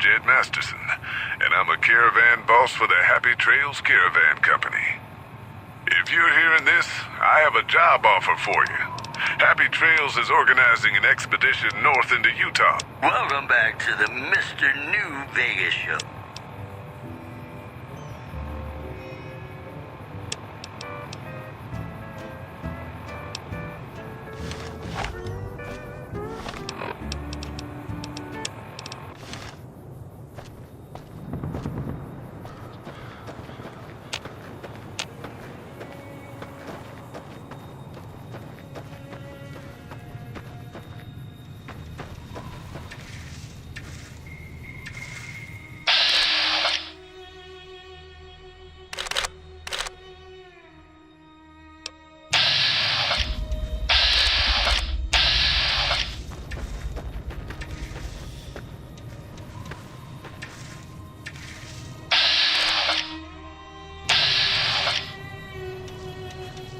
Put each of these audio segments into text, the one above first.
Jed Masterson, and I'm a caravan boss for the Happy Trails Caravan Company. If you're hearing this, I have a job offer for you. Happy Trails is organizing an expedition north into Utah. Welcome back to the Mr. New Vegas show.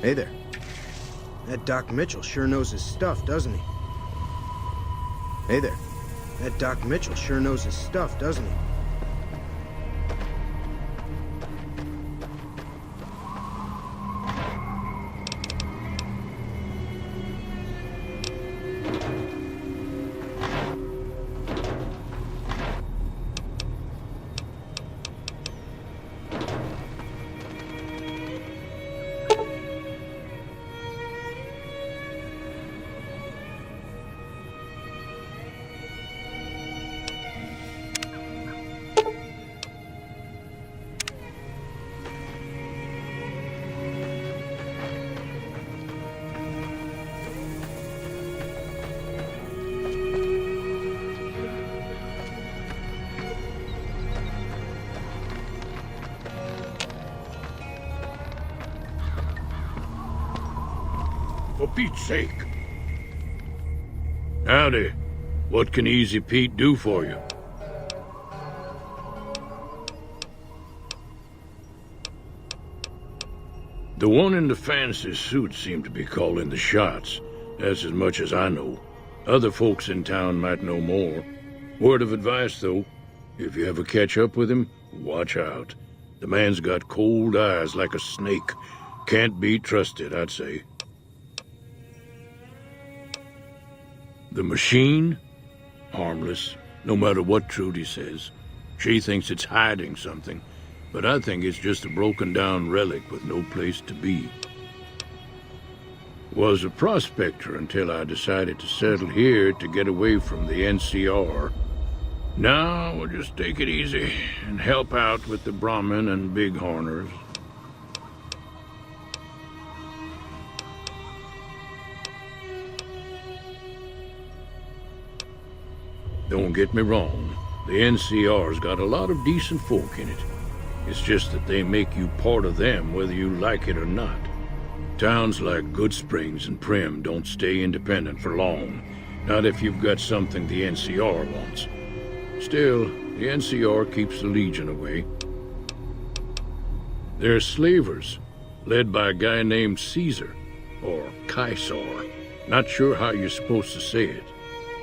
Hey there. That Doc Mitchell sure knows his stuff, doesn't he? Hey there. That Doc Mitchell sure knows his stuff, doesn't he? For Pete's sake. Howdy. What can Easy Pete do for you? The one in the fancy suit seemed to be calling the shots. That's as much as I know. Other folks in town might know more. Word of advice, though. If you ever catch up with him, watch out. The man's got cold eyes like a snake. Can't be trusted, I'd say. The machine? Harmless, no matter what Trudy says. She thinks it's hiding something, but I think it's just a broken-down relic with no place to be. Was a prospector until I decided to settle here to get away from the NCR. Now we'll just take it easy and help out with the Brahmin and Bighorners. Don't get me wrong, the NCR's got a lot of decent folk in it. It's just that they make you part of them whether you like it or not. Towns like Goodsprings and Primm don't stay independent for long, not if you've got something the NCR wants. Still, the NCR keeps the Legion away. They're slavers, led by a guy named Caesar, or Caesar. Not sure how you're supposed to say it.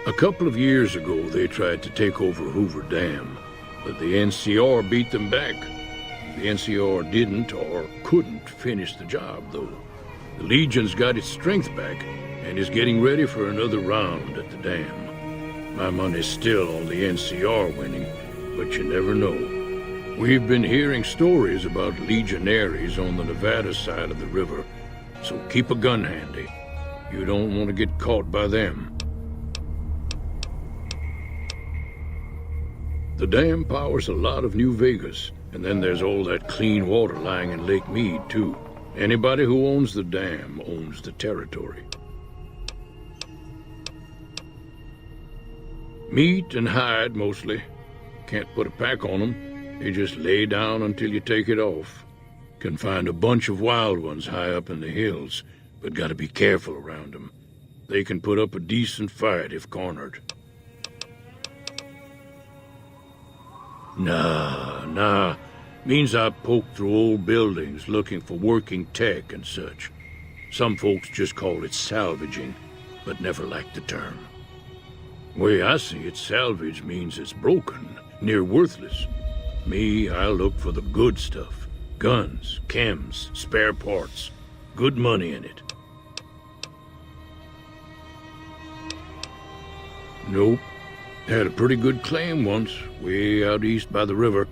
A couple of years ago, they tried to take over Hoover Dam, but the NCR beat them back. The NCR didn't or couldn't finish the job, though. The Legion's got its strength back and is getting ready for another round at the dam. My money's still on the NCR winning, but you never know. We've been hearing stories about legionaries on the Nevada side of the river, so keep a gun handy. You don't want to get caught by them. The dam powers a lot of New Vegas, and then there's all that clean water lying in Lake Mead, too. Anybody who owns the dam owns the territory. Meat and hide, mostly. Can't put a pack on them. You just lay down until you take it off. Can find a bunch of wild ones high up in the hills, but gotta be careful around them. They can put up a decent fight if cornered. Nah. Means I poke through old buildings looking for working tech and such. Some folks just call it salvaging, but never liked the term. Way I see it, salvage means it's broken, near worthless. Me, I look for the good stuff. Guns, chems, spare parts. Good money in it. Nope. Had a pretty good claim once, way out east by the river,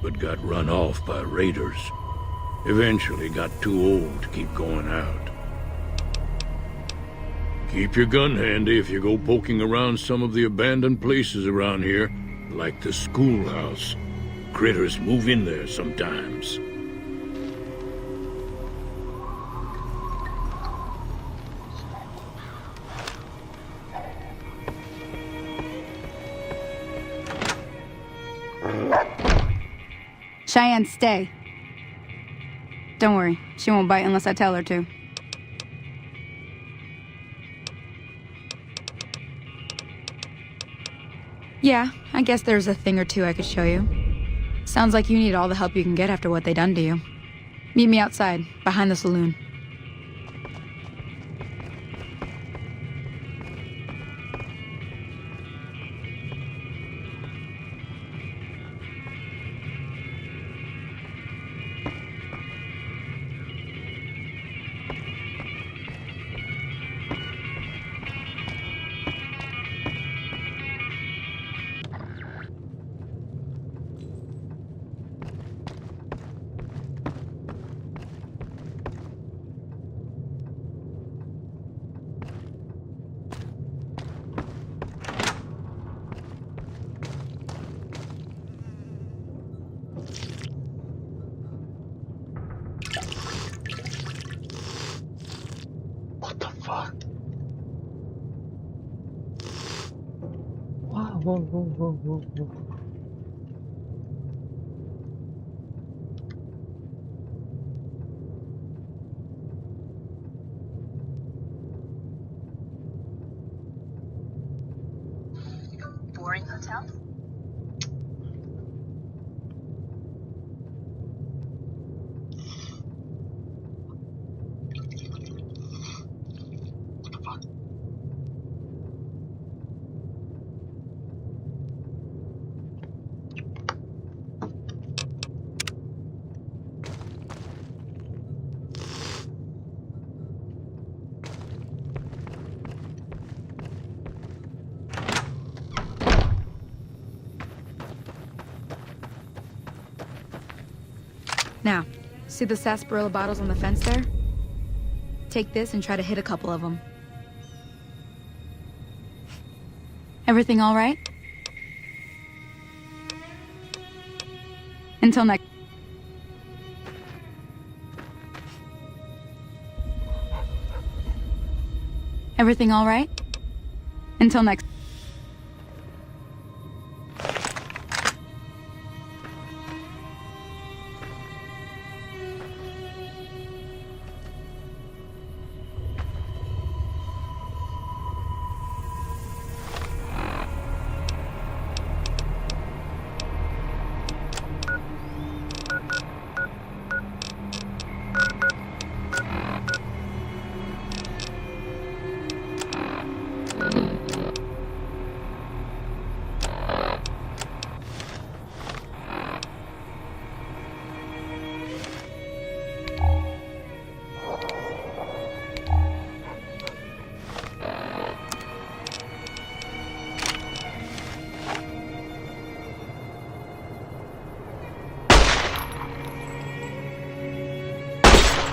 but got run off by raiders. Eventually got too old to keep going out. Keep your gun handy if you go poking around some of the abandoned places around here, like the schoolhouse. Critters move in there sometimes. Cheyenne, stay. Don't worry, she won't bite unless I tell her to. Yeah, I guess there's a thing or two I could show you. Sounds like you need all the help you can get after what they done to you. Meet me outside, behind the saloon. What the fuck? Wow, whoa, whoa, whoa, whoa, whoa. Boring hotel? Now, see the sarsaparilla bottles on the fence there? Take this and try to hit a couple of them. Everything all right? Until next... Everything all right? Until next...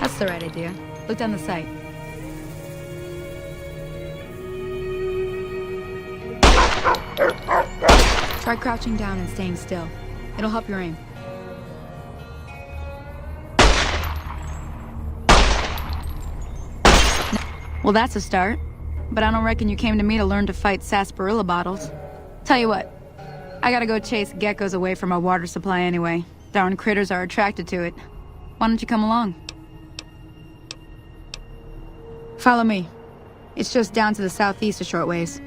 That's the right idea. Look down the sight. Try crouching down and staying still. It'll help your aim. Well, that's a start. But I don't reckon you came to me to learn to fight sarsaparilla bottles. Tell you what, I gotta go chase geckos away from our water supply anyway. Darn critters are attracted to it. Why don't you come along? Follow me. It's just down to the southeast a short ways.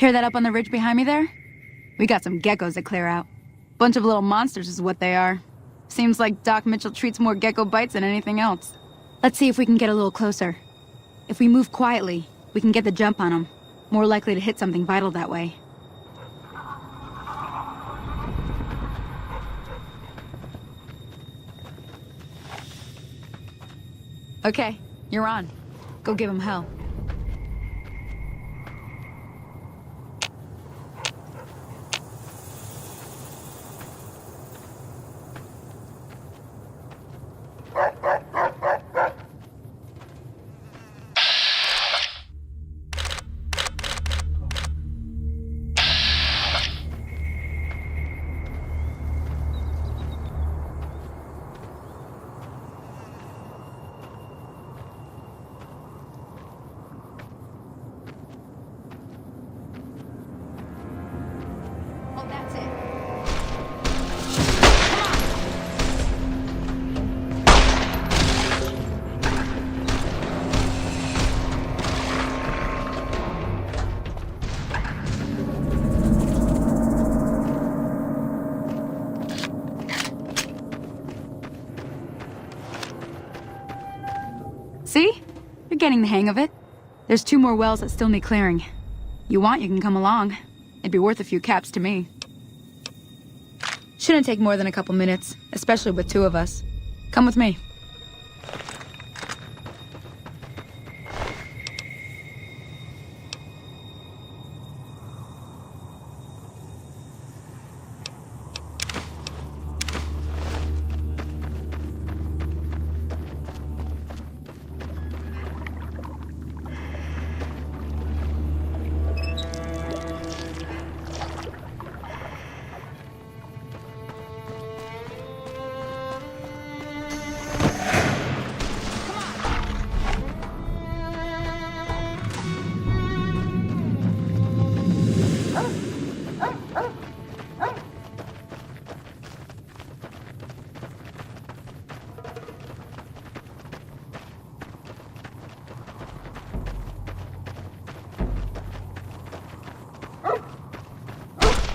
Hear that up on the ridge behind me there? We got some geckos to clear out. Bunch of little monsters is what they are. Seems like Doc Mitchell treats more gecko bites than anything else. Let's see if we can get a little closer. If we move quietly, we can get the jump on them. More likely to hit something vital that way. Okay, you're on. Go give him hell. Oh, that's it. See? You're getting the hang of it. There's 2 more wells that still need clearing. You want, you can come along. It'd be worth a few caps to me. Shouldn't take more than a couple minutes, especially with 2 of us. Come with me.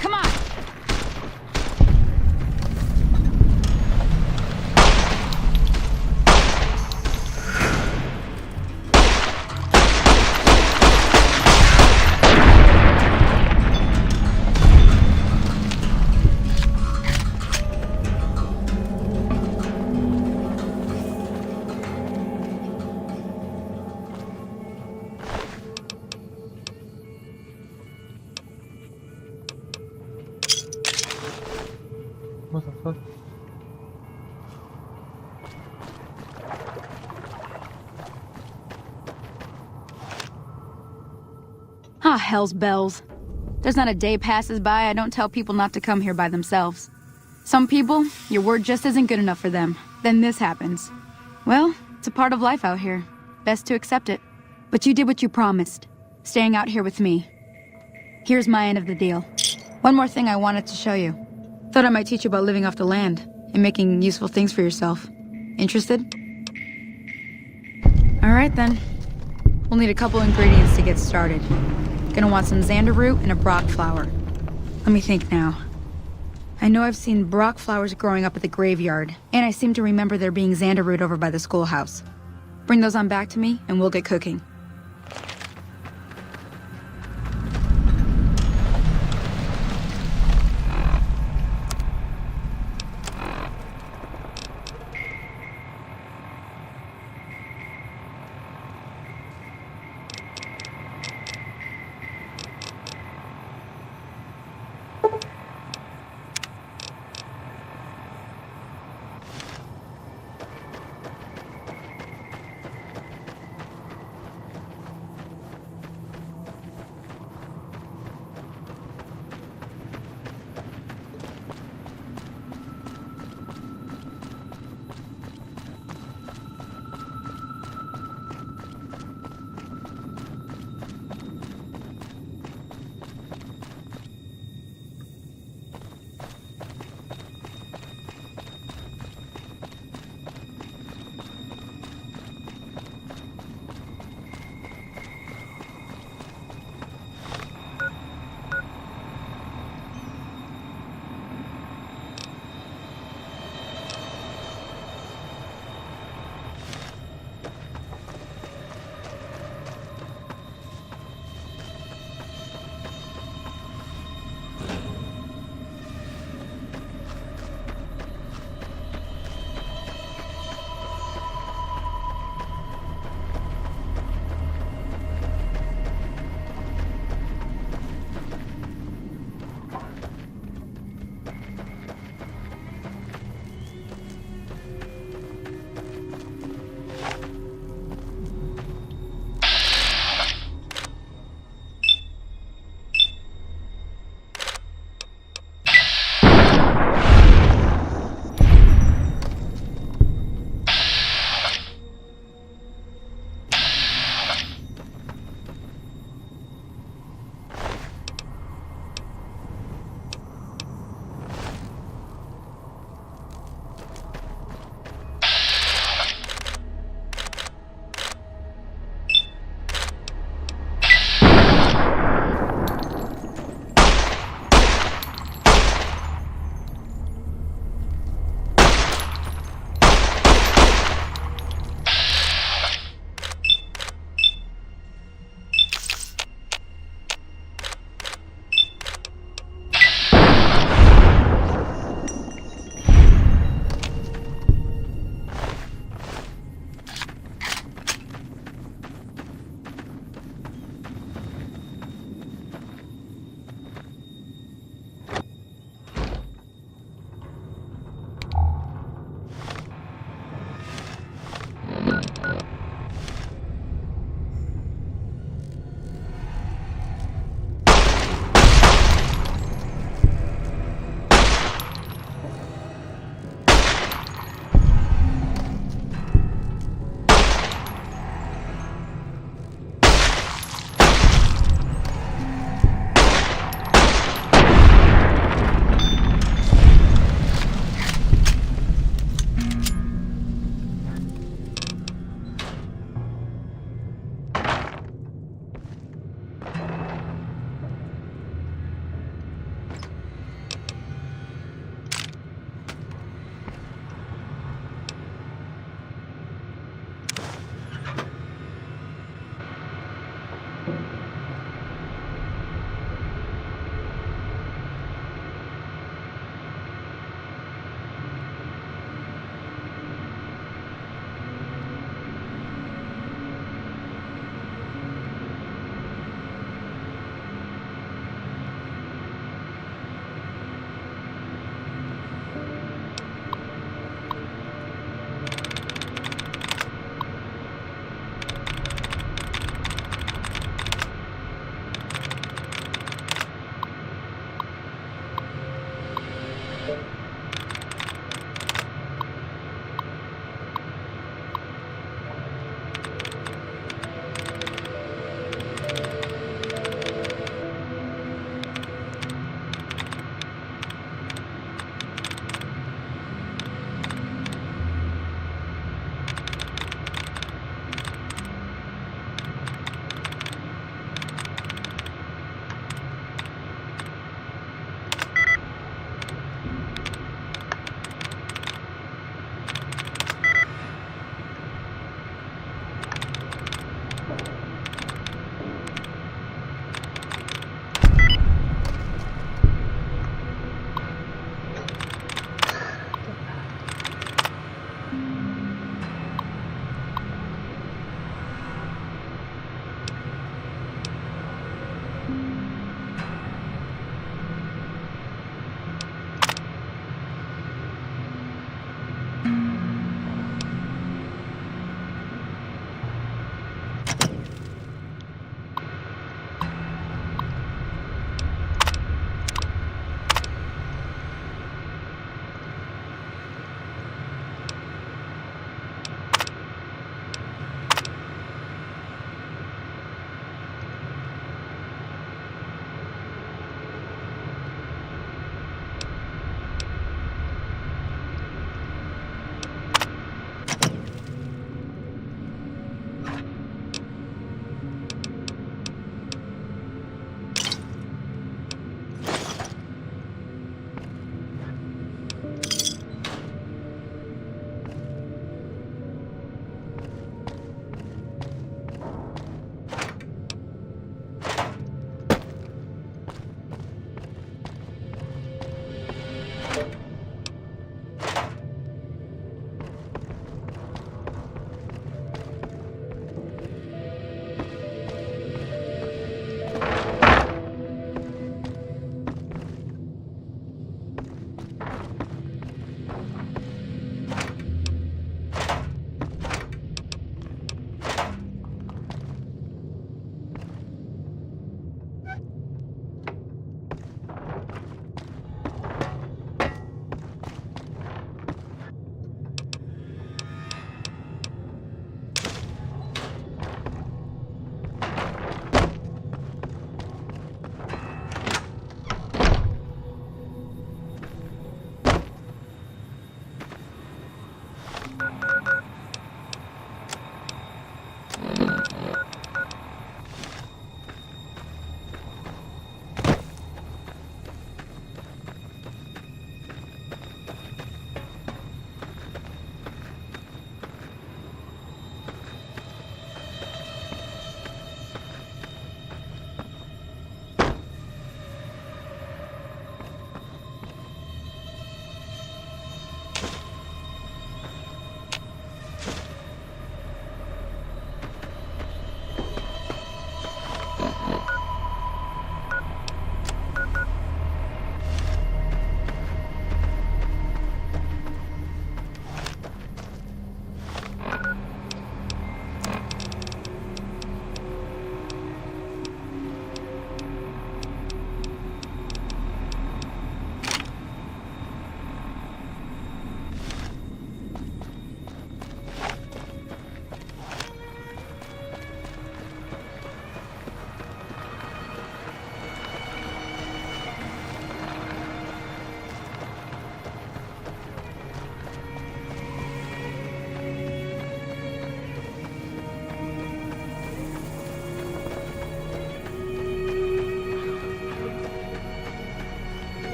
Come on! What the fuck? Ah, hell's bells. There's not a day passes by I don't tell people not to come here by themselves. Some people, your word just isn't good enough for them. Then this happens. Well, it's a part of life out here. Best to accept it. But you did what you promised. Staying out here with me. Here's my end of the deal. One more thing I wanted to show you. Thought I might teach you about living off the land and making useful things for yourself. Interested? Alright then. We'll need a couple ingredients to get started. Gonna want some xander root and a brock flower. Let me think now. I know I've seen brock flowers growing up at the graveyard, and I seem to remember there being xander root over by the schoolhouse. Bring those on back to me, and we'll get cooking.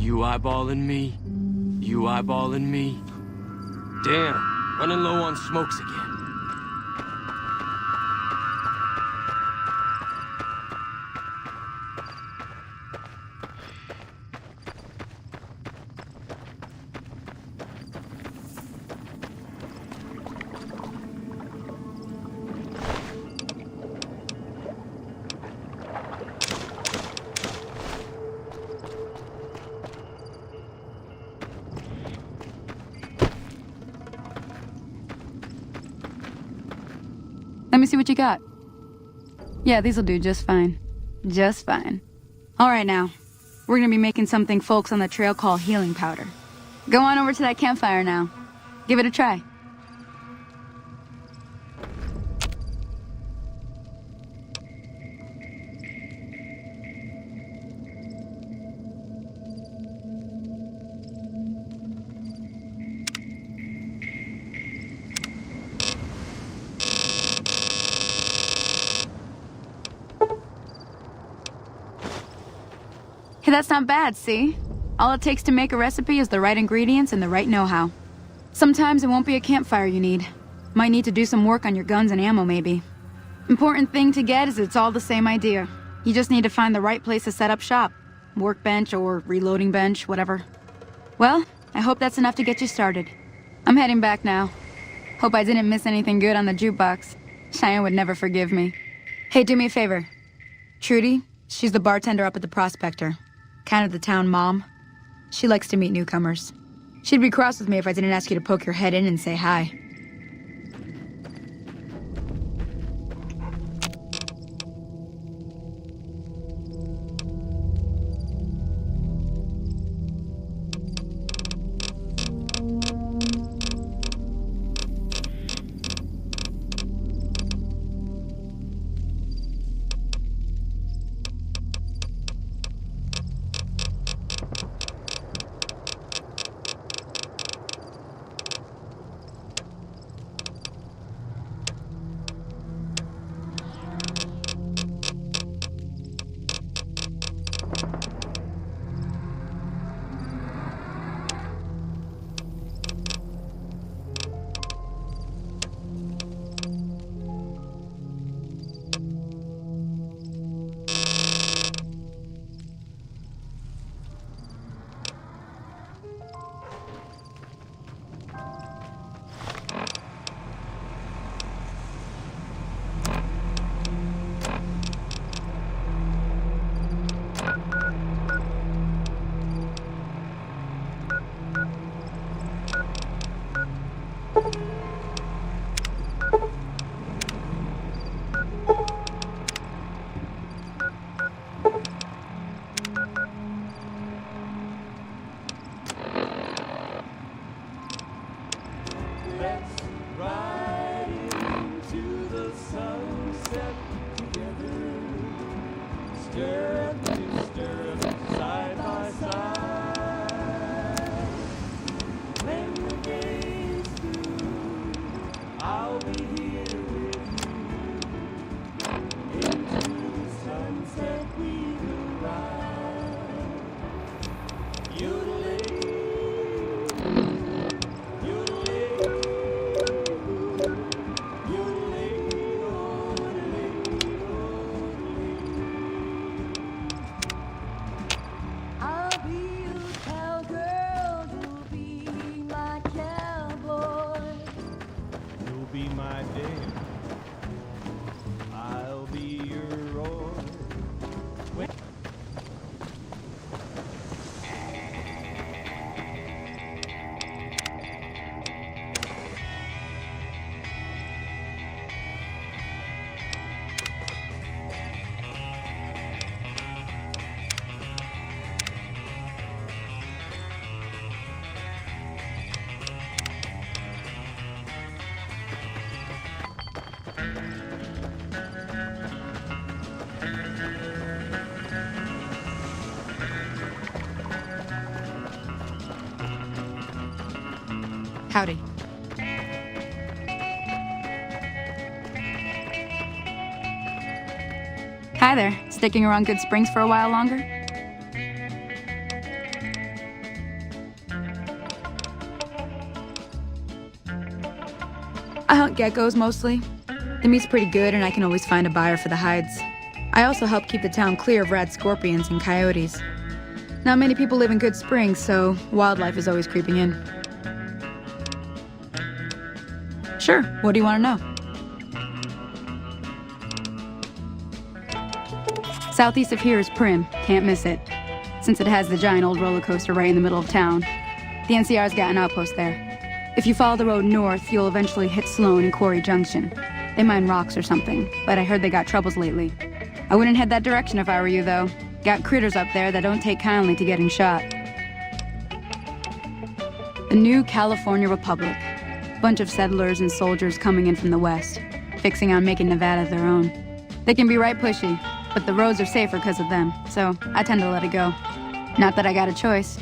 You eyeballing me? You eyeballing me? Damn, running low on smokes again. Let me see what you got. Yeah, these'll do just fine. Just fine. Alright now, we're gonna be making something folks on the trail call healing powder. Go on over to that campfire now. Give it a try. Hey, that's not bad, see? All it takes to make a recipe is the right ingredients and the right know-how. Sometimes it won't be a campfire you need. Might need to do some work on your guns and ammo, maybe. Important thing to get is it's all the same idea. You just need to find the right place to set up shop. Workbench or reloading bench, whatever. Well, I hope that's enough to get you started. I'm heading back now. Hope I didn't miss anything good on the jukebox. Cheyenne would never forgive me. Hey, do me a favor. Trudy, she's the bartender up at the Prospector. Kind of the town mom. She likes to meet newcomers. She'd be cross with me if I didn't ask you to poke your head in and say hi. Howdy. Hi there. Sticking around Good Springs for a while longer? I hunt geckos mostly. The meat's pretty good and I can always find a buyer for the hides. I also help keep the town clear of rad scorpions and coyotes. Not many people live in Good Springs, so wildlife is always creeping in. Sure, what do you want to know? Southeast of here is Prim, can't miss it. Since it has the giant old roller coaster right in the middle of town. The NCR's got an outpost there. If you follow the road north, you'll eventually hit Sloan and Quarry Junction. They mine rocks or something, but I heard they got troubles lately. I wouldn't head that direction if I were you, though. Got critters up there that don't take kindly to getting shot. The new California Republic. Bunch of settlers and soldiers coming in from the west, fixing on making Nevada their own. They can be right pushy, but the roads are safer because of them, so I tend to let it go. Not that I got a choice.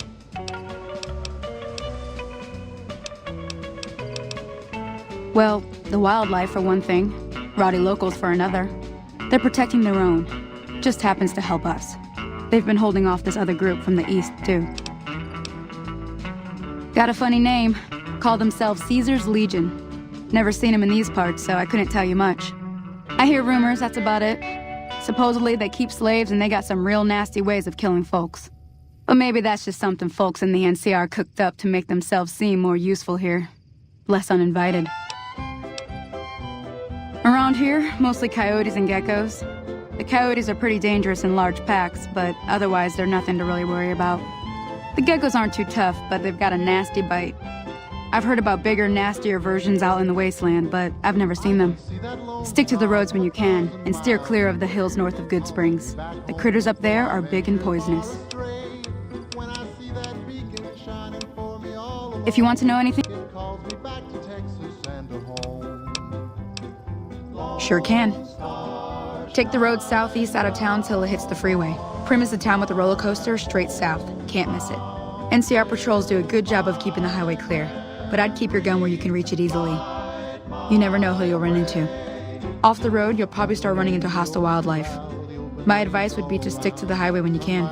Well, the wildlife for one thing, rowdy locals for another. They're protecting their own. Just happens to help us. They've been holding off this other group from the east, too. Got a funny name. Call themselves Caesar's Legion. Never seen them in these parts, so I couldn't tell you much. I hear rumors, that's about it. Supposedly they keep slaves and they got some real nasty ways of killing folks. But maybe that's just something folks in the NCR cooked up to make themselves seem more useful here. Less uninvited. Around here, mostly coyotes and geckos. The coyotes are pretty dangerous in large packs, but otherwise they're nothing to really worry about. The geckos aren't too tough, but they've got a nasty bite. I've heard about bigger, nastier versions out in the wasteland, but I've never seen them. Stick to the roads when you can, and steer clear of the hills north of Good Springs. The critters up there are big and poisonous. If you want to know anything, sure can. Take the road southeast out of town till it hits the freeway. Prim is the town with the roller coaster straight south. Can't miss it. NCR patrols do a good job of keeping the highway clear, but I'd keep your gun where you can reach it easily. You never know who you'll run into. Off the road, you'll probably start running into hostile wildlife. My advice would be to stick to the highway when you can.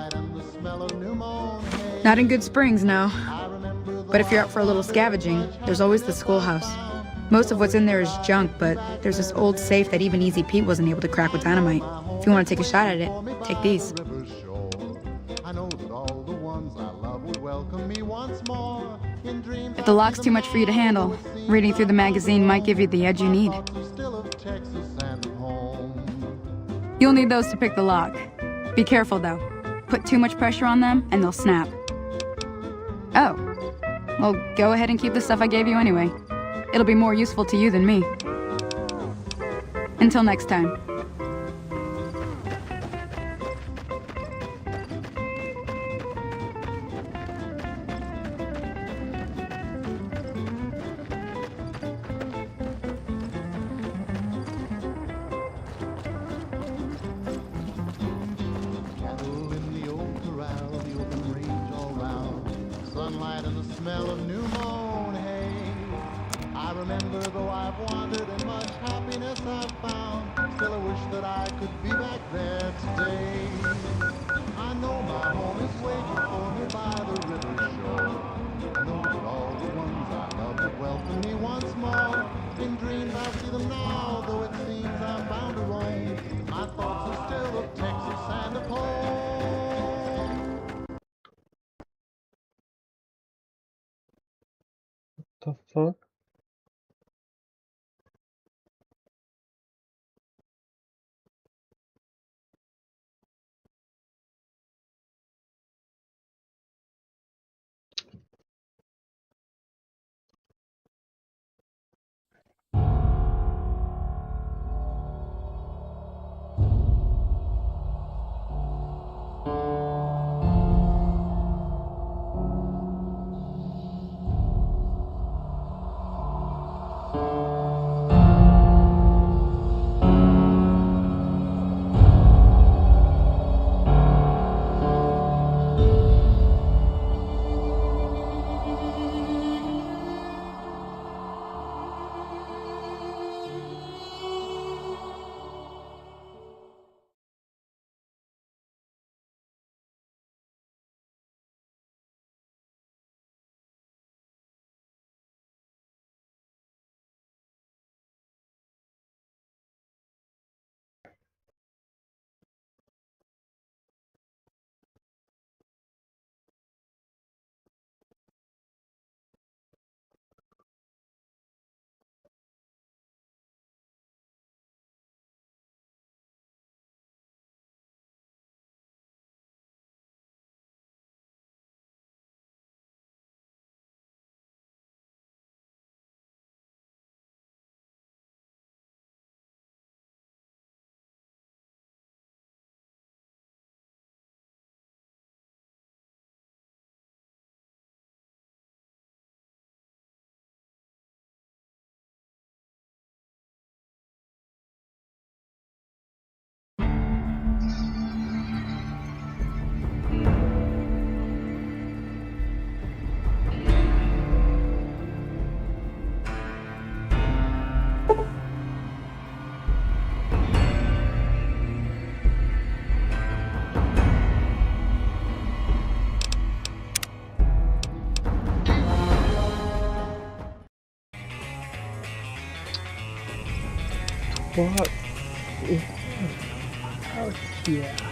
Not in Good Springs, no. But if you're up for a little scavenging, there's always the schoolhouse. Most of what's in there is junk, but there's this old safe that even Easy Pete wasn't able to crack with dynamite. If you want to take a shot at it, take these. If the lock's too much for you to handle, reading through the magazine might give you the edge you need. You'll need those to pick the lock. Be careful, though. Put too much pressure on them, and they'll snap. Oh. Well, go ahead and keep the stuff I gave you anyway. It'll be more useful to you than me. Until next time. Sunlight and the smell of new mown hay. I remember though I've wandered and much happiness I've found, still I wish that I could be back there today. I know my home is waiting for me by the river shore. I know that all the ones I love would welcome me once more. In dreams I see them now, though it seems I'm bound to roam. My thoughts are still of Texas and of home. The fuck? What is out here?